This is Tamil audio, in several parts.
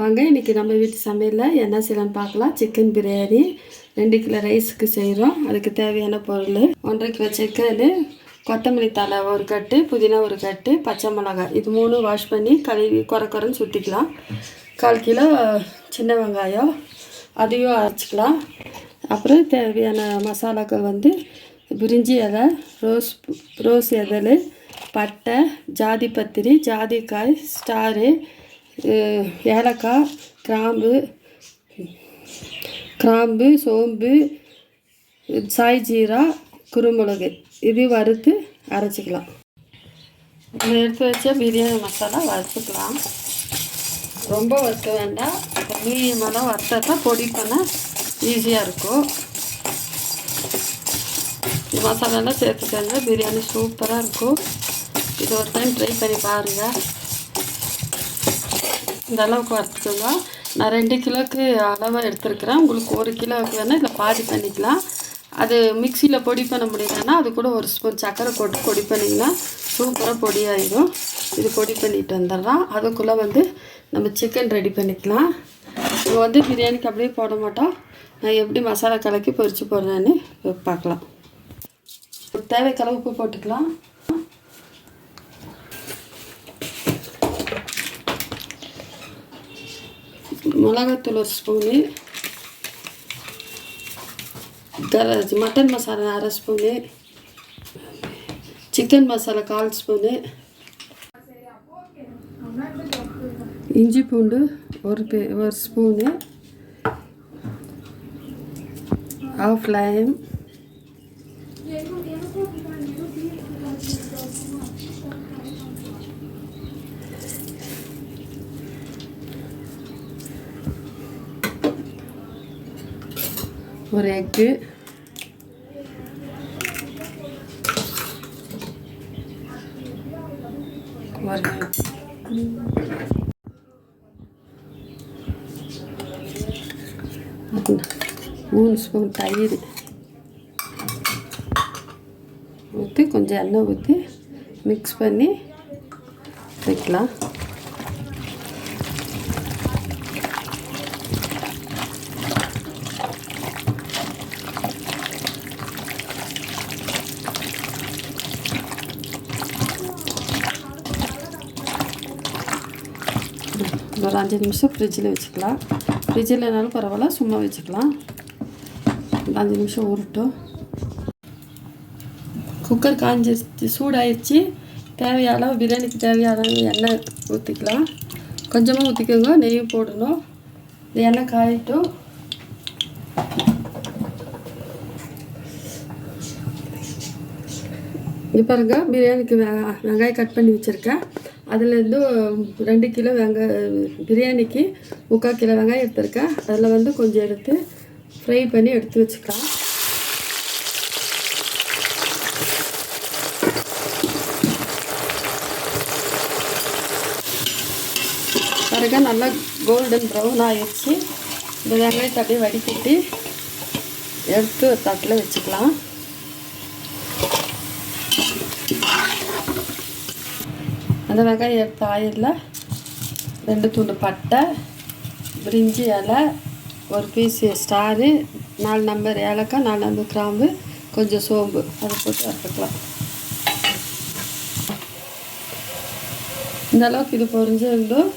வாங்க இன்றைக்கி நம்ம வீட்டு சமையலில் என்ன செய்யலான்னு பார்க்கலாம். சிக்கன் பிரியாணி 2 கிலோ ரைஸுக்கு செய்கிறோம். அதுக்கு தேவையான பொருள் 1.5 கிலோ சிக்கனு, கொத்தமல்லி தழை ஒரு கட்டு, புதினா ஒரு கட்டு, பச்சை மிளகாய் இது 3 வாஷ் பண்ணி கழுவி குறைன்னு சுற்றிக்கலாம். 1/4 கிலோ சின்ன வெங்காயம் அதையும் அரைச்சிக்கலாம். அப்புறம் தேவையான மசாலாக்கள் வந்து பிரிஞ்சி இலை, ரோஸ் இதழ், பட்டை, ஜாதி பத்திரி, ஜாதிக்காய், ஸ்டாரு, ஏலக்காய், கிராம்பு, சோம்பு, சாய் ஜீரா, குருமிளகு இது வறுத்து அரைச்சிக்கலாம். நம்ம எடுத்து வச்ச பிரியாணி மசாலா வறுத்துக்கலாம். ரொம்ப வறுக்க வேண்டாம், மீடியமாக வறுத்தா தான் பொடி பண்ண ஈஸியாக இருக்கும். இந்த மசாலாலாம் சேர்த்துக்கங்க, பிரியாணி சூப்பராக இருக்கும். இது ஒரு டைம் ட்ரை பண்ணி பாருங்கள். இந்த அளவுக்கு வறுத்துக்கோங்க. நான் 2 கிலோவுக்கு அளவாக எடுத்துருக்கிறேன். உங்களுக்கு 1 கிலோவுக்கு வேணால் இதில் பாதி பண்ணிக்கலாம். அது மிக்சியில் பொடி பண்ண முடியலன்னா அது கூட 1 ஸ்பூன் சர்க்கரை போட்டு பொடி பண்ணிங்கன்னா சூப்பராக பொடியாயிடும். இது பொடி பண்ணிட்டு வந்துடலாம். அதுக்குள்ளே வந்து நம்ம சிக்கன் ரெடி பண்ணிக்கலாம். நம்ம வந்து பிரியாணிக்கு அப்படியே போட மாட்டோம். நான் எப்படி மசாலா கலக்கி பொரித்து போடுறேன்னு பார்க்கலாம். தேவைக்களவு உப்பு போட்டுக்கலாம். மிளகாத்தூள் 1 spoon, mutton masala 1/2 spoon, chicken masala 1/4 spoon, இஞ்சி பூண்டு 1 ஸ்பூனு, 1/2 லெமன், ஒரு எக்கு, ஒரு 3 ஸ்பூன் தயிர் ஊற்றி கொஞ்சம் எண்ணெய் ஊற்றி மிக்ஸ் பண்ணி வைக்கலாம். ஒரு 5 நிமிஷம் ஃப்ரிட்ஜில் வச்சுக்கலாம். ஃப்ரிட்ஜில் இல்லைனாலும் பரவாயில்ல, சும்மா வச்சுக்கலாம். 5 நிமிஷம் ஊறட்டும். குக்கர் காஞ்சிருச்சு, சூடாயிடுச்சு. தேவையான பிரியாணிக்கு தேவையான எண்ணெய் ஊற்றிக்கலாம். கொஞ்சமாக ஊற்றிக்கோங்க, நெய்யும் போடணும். இந்த எண்ணெய் காயட்டும். இங்கே பாருங்கள், பிரியாணிக்கு வெங்காயம் கட் பண்ணி வச்சுருக்கேன். அதுலேருந்து 2 கிலோ பிரியாணிக்கு 3/4 கிலோ வெங்காயம் எடுத்துருக்கேன். அதில் வந்து கொஞ்சம் எடுத்து ஃப்ரை பண்ணி எடுத்து வச்சுக்கலாம். பாருங்க, நல்லா கோல்டன் ப்ரௌன் ஆகிடுச்சு. இந்த வெங்காயத்தை அப்படியே வடிகட்டி எடுத்து ஒரு தட்டில் வச்சுக்கலாம். அந்த வெங்காயம் எடுத்த ஆயிலில் 2 துண்டு பட்டை, பிரிஞ்சி இலை, 1 பீஸ் ஸ்டாரு, 4 நம்பர் ஏலக்காய், 4 நம்பர் கிராம்பு, கொஞ்சம் சோம்பு அதை போட்டு வறுத்துக்கலாம். இந்த அளவுக்கு இது பொரிஞ்சிருந்தும்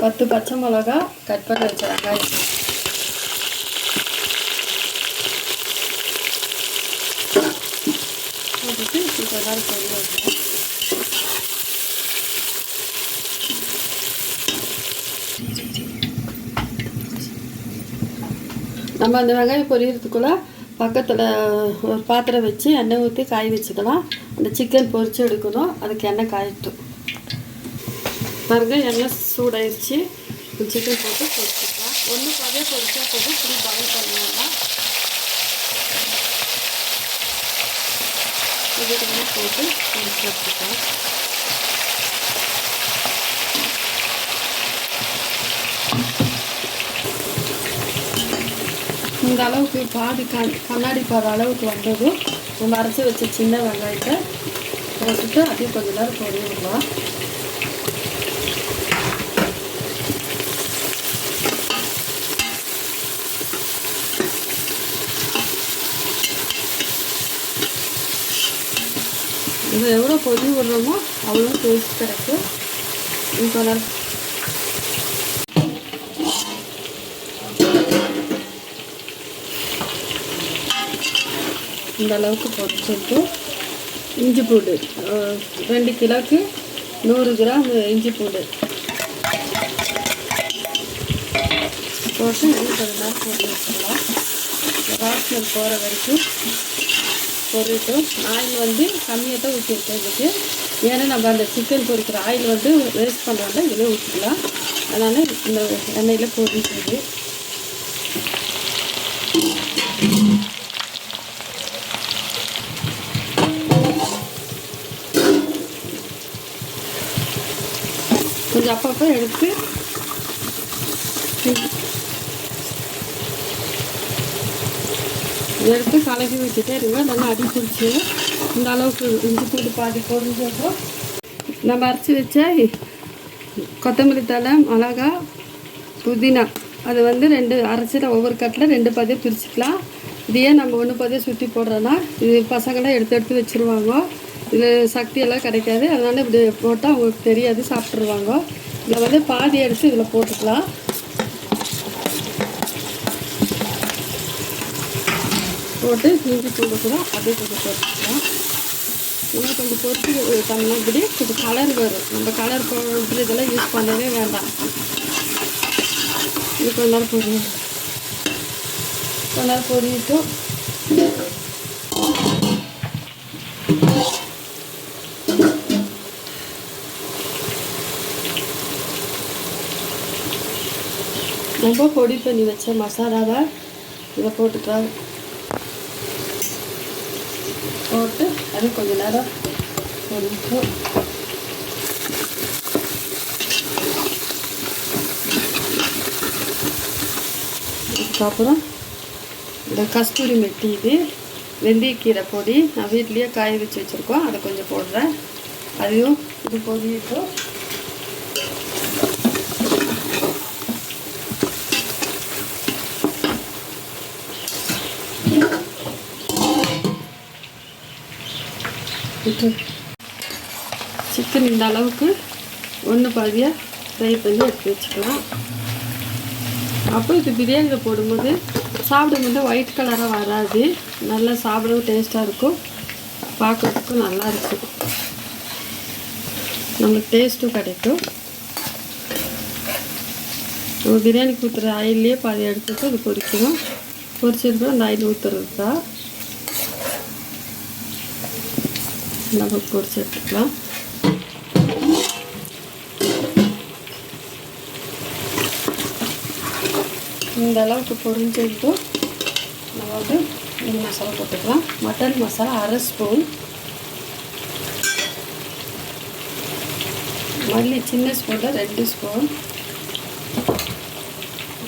10 பச்சை மிளகா கட் பண்ணி வச்ச வெங்காயம் போட்டுட்டு எல்லாரும் பொரிய வைக்கலாம். நம்ம அந்த வெங்காயம் பொரியறதுக்குள்ளே பக்கத்தில் ஒரு பாத்திரம் வச்சு எண்ணெய் ஊற்றி காய வச்சுக்கலாம். அந்த சிக்கன் பொரித்து எடுக்கணும். அதுக்கு எண்ணெய் காயட்டும். பாருங்கள், எண்ணெய் சூடாயிடுச்சு. சிக்கன் போட்டு பொரிச்சுக்கலாம். ஒன்று பாதியாக பொரிச்சா போதும், இப்படி பாயில் பண்ணலாம். இதுக்கு போட்டு பொரிச்சு வச்சுக்கலாம். இந்த அளவுக்கு பாதி கண்ணாடி பாத அளவுக்கு வந்ததும் நம்ம அரைச்சி வச்ச சின்ன வெங்காயத்தை போட்டுட்டு அதையும் கொஞ்சம் நேரம் பொரிய விடலாம். இதை எவ்வளோ பொதி விடுறோமோ அவ்வளோ டேஸ்ட் கிடைக்கும். இப்போ இந்த அளவுக்கு பொரிச்சிட்டு இஞ்சி பூண்டு 2 கிலோக்கு 100 கிராம் இஞ்சி பூண்டு போட்டு இன்னும் கொஞ்ச நேரம் போட்டு வச்சுக்கலாம். வாசனை போகிற வரைக்கும் பொரிட்டும். ஆயில் வந்து கம்மியாக தான் ஊற்றிருக்கேன் இதுக்கு. ஏன்னா நம்ம அந்த சிக்கன் பொரிக்கிற ஆயில் வந்து வேஸ்ட் பண்ணுறோம்ல, இதில் ஊற்றிக்கலாம். அதனால் இந்த எண்ணெயில் பொரிச்சுது. கொஞ்சம் அப்பப்போ எடுத்து கலக்கி வச்சுட்டே இருங்க. நல்லா அடி பிடிச்சி இந்த அளவுக்கு இஞ்சி பூண்டு பாதி பொரிஞ்சப்போ நம்ம அரைச்சி வச்ச கொத்தமல்லி தழை, மிளகா, புதினா அது வந்து 2 அரைச்சிட்டு ஒவ்வொரு கட்டில் 2 பாதியாக பிரிச்சுக்கலாம். இதையே நம்ம 1 பாதியாக சுற்றி போடுறோன்னா இது பசங்களாம் எடுத்து வச்சுருவாங்க. இதில் சக்தியெல்லாம் கிடைக்காது. அதனால் இப்படி போட்டால் அவங்களுக்கு தெரியாது, சாப்பிட்ருவாங்க. இதில் வந்து பாதி எடுத்து இதில் போட்டுக்கலாம். போட்டு இஞ்சி பூண்டு கூட அப்படியே கொஞ்சம் போட்டுக்கலாம். நம்ம கொஞ்சம் பொறுத்து தண்ணி இப்படி கொஞ்சம் கலர் வரும். நம்ம கலர் பவுடர் இதெல்லாம் யூஸ் பண்ணவே வேண்டாம். இது கொஞ்ச நேரம் பொரியிட்டோம். ரொம்ப பொடி பண்ணி வச்ச மசாலாவை இதை போட்டுக்கலாம். போட்டு அது கொஞ்சம் நேரம் பொரிக்கும். அதுக்கப்புறம் இந்த கஸ்தூரி மெட்டி, இது வெந்தயக்கீரை பொடி நான் வீட்லேயே காய வச்சு வச்சுருக்கோம். அதை கொஞ்சம் போடுறேன். அதையும் இது பொடியிட்டோம். சிக்கன் இந்த அளவுக்கு 1 பாதியாக ஃப்ரை பண்ணி எடுத்து வச்சுக்கலாம். அப்போ இது பிரியாணியில் போடும்போது சாப்பிடும்போது ஒயிட் கலராக வராது. நல்லா சாப்பிடவும் டேஸ்ட்டாக இருக்கும், பார்க்குறதுக்கும் நல்லாயிருக்கும், நம்மளுக்கு டேஸ்ட்டும் கிடைக்கும். நம்ம பிரியாணிக்கு ஊற்றுற ஆயிலே பாதி எடுத்துட்டு அது பொரிக்கணும். பொரிச்சிருக்கோம் அந்த ஆயில் ஊற்றுறது தான் நம்ம பொரிச்சு எடுத்துக்கலாம். இந்த அளவுக்கு பொரிஞ்சிட்டு நம்ம வந்து மசாலா போட்டுக்கலாம். மட்டன் மசாலா 1/2 ஸ்பூன், மல்லி சின்ன ஸ்பூனில் 2 ஸ்பூன்,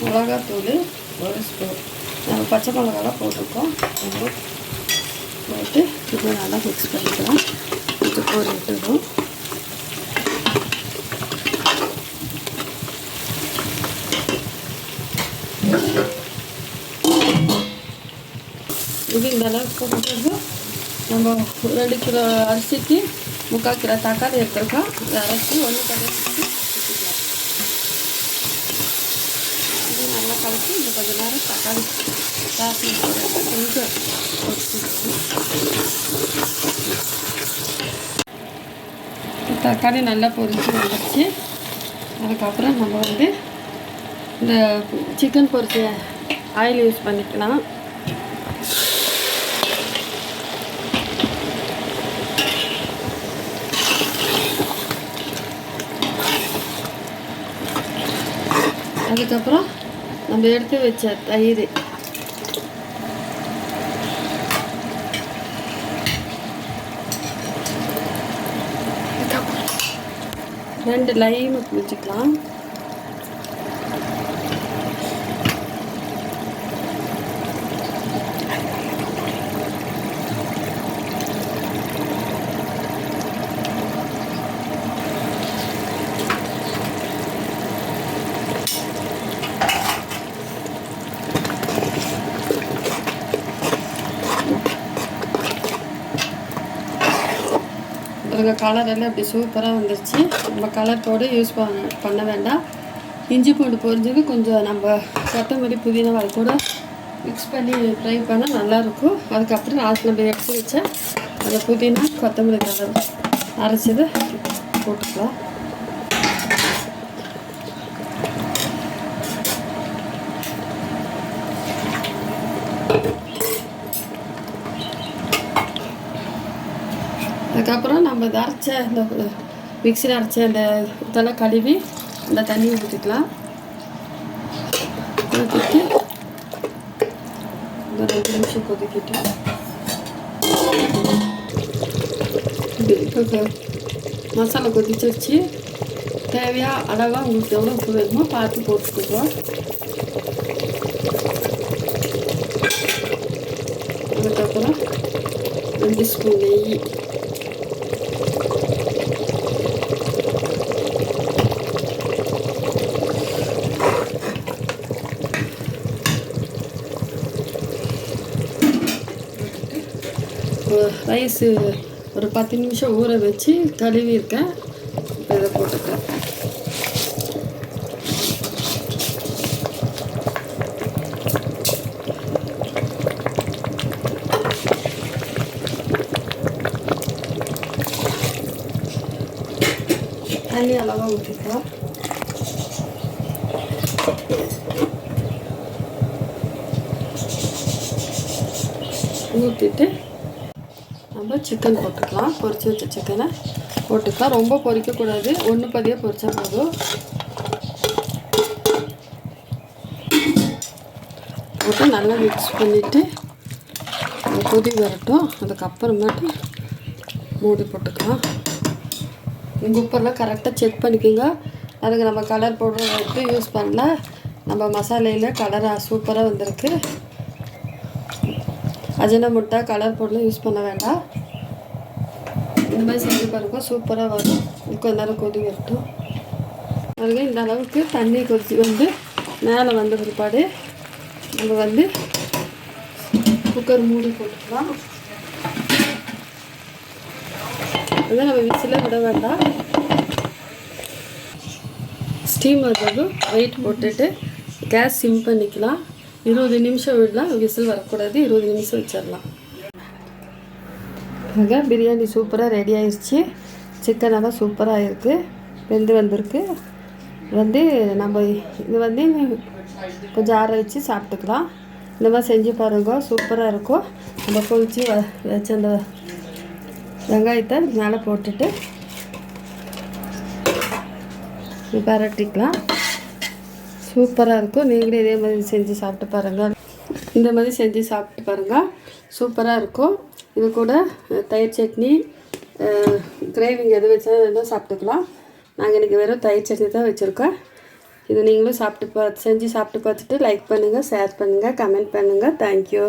மிளகாத்தூள் 1 ஸ்பூன், நம்ம பச்சை மிளகாலாம் போட்டிருக்கோம். போட்டு இப்போ நல்லா மிக்ஸ் பண்ணிக்கலாம். கொஞ்சம் போட்டுடும். இது இந்த அளவுக்கு போட்டு நம்ம 2 கிலோ அரிசிக்கு 3/4 கிலோ தக்காளி எடுத்துருக்கோம். இதை அரைச்சி 1 கலக்கி ஊற்றிக்கலாம். இது நல்லா கலக்கி இந்த கொஞ்சம் நேரம் தக்காளி சாசனம் போடுறது கொஞ்சம் தக்காளி நல்லா பொரிச்சு வந்துடுச்சு. அதுக்கப்புறம் நம்ம வந்து இந்த சிக்கன் பொரிச்ச ஆயில் யூஸ் பண்ணிக்கலாம். அதுக்கப்புறம் நம்ம எடுத்து வச்ச தயிர், ரெண்டு லைம் வச்சுக்கலாம். பாருங்கள் கலரெல்லாம் இப்படி சூப்பராக வந்துருச்சு. நம்ம கலர் போட யூஸ் பண்ண வேண்டாம். இஞ்சி பூண்டு பொரிஞ்சது கொஞ்சம் நம்ம கொத்தமல்லி புதினா அது கூட மிக்ஸ் பண்ணி ஃப்ரை பண்ணால் நல்லாயிருக்கும். அதுக்கப்புறம் லாஸ்ட் நம்ம எடுத்து வச்ச அந்த புதினா கொத்தமல்லி தலை அரைச்சதை போட்டுக்கலாம். அதுக்கப்புறம் நம்ம அரைச்ச இந்த மிக்சியில் அரைச்ச அந்த இதெல்லாம் கழுவி அந்த தண்ணியை ஊற்றிக்கலாம். ஊற்றிட்டு ஒரு 2 நிமிஷம் கொதிக்கிட்டு இப்போ மசாலா கொதிச்சிருச்சு. தேவையாக அளவாக உங்களுக்கு எவ்வளோ உப்பு வேணுமோ பார்த்து போட்டுக்குவோம். அதுக்கப்புறம் 2 ஸ்பூன் நெய், ரைஸு ஒரு 10 நிமிஷம் ஊற வச்சு கழுவி இருக்கேன். இப்போ இதை போட்டுக்கிறேன். தண்ணி அளவாக ஊற்றிக்கலாம். ஊற்றிட்டு நம்ம சிக்கன் போட்டுக்கலாம். பொரிச்சு வச்ச சிக்கனை போட்டுக்கலாம். ரொம்ப பொரிக்கக்கூடாது, 1 பாதியாக பொரிச்சா போதும். போட்டு நல்லா மிக்ஸ் பண்ணிவிட்டு கொதி வரட்டும். அதுக்கப்புறமேட்டு மூடி போட்டுக்கலாம். உங்கள் உப்பெல்லாம் கரெக்டாக செக் பண்ணிக்கோங்க. அதுக்கு நம்ம கலர் பவுடர் யூஸ் பண்ணல. நம்ம மசாலையில் கலராக சூப்பராக வந்திருக்கு. அஜினோமோட்டோ கலர் பவுடர்லாம் யூஸ் பண்ண வேண்டாம். இந்த மாதிரி செஞ்சு பாருங்க, சூப்பராக வரும். கொஞ்ச நேரம் கொதி வரட்டும். அதுக்கு இந்த அளவுக்கு தண்ணி கொதிச்சு வந்து மேலே வந்த பிற்பாடு நம்ம வந்து குக்கர் மூடி போட்டுக்கலாம். அதை நம்ம விசில் விட வேண்டாம். ஸ்டீம் வந்ததும் வெயிட் போட்டுட்டு கேஸ் சிம் பண்ணிக்கலாம். 20 நிமிஷம் விடலாம். விசில் வரக்கூடாது. 20 நிமிஷம் வச்சிடலாம். ஆக பிரியாணி சூப்பராக ரெடி ஆயிடுச்சு. சிக்கனெல்லாம் சூப்பராக இருக்குது, வெந்து வந்திருக்கு. நம்ம இது வந்து கொஞ்சம் ஆற வச்சு சாப்பிட்டுக்கலாம். இந்த மாதிரி செஞ்சு பாருங்க, சூப்பராக இருக்கும். நம்ம பொரிச்சு வச்ச அந்த வெங்காயத்தை மேலே போட்டுட்டு பரட்டிக்கலாம். சூப்பராக இருக்கும். நீங்களே இதே மாதிரி செஞ்சு சாப்பிட்டு பாருங்கள். இந்த மாதிரி செஞ்சு சாப்பிட்டு பாருங்கள், சூப்பராக இருக்கும். இது கூட தயிர் சட்னி, கிரேவிங் எது வச்சா வேணால் சாப்பிட்டுக்கலாம். நாங்கள் இன்றைக்கி வெறும் தயிர் சட்னி தான் வச்சுருக்கோம். இது நீங்களும் செஞ்சு சாப்பிட்டு பார்த்துட்டு லைக் பண்ணுங்கள், ஷேர் பண்ணுங்கள், கமெண்ட் பண்ணுங்கள். தேங்க்யூ.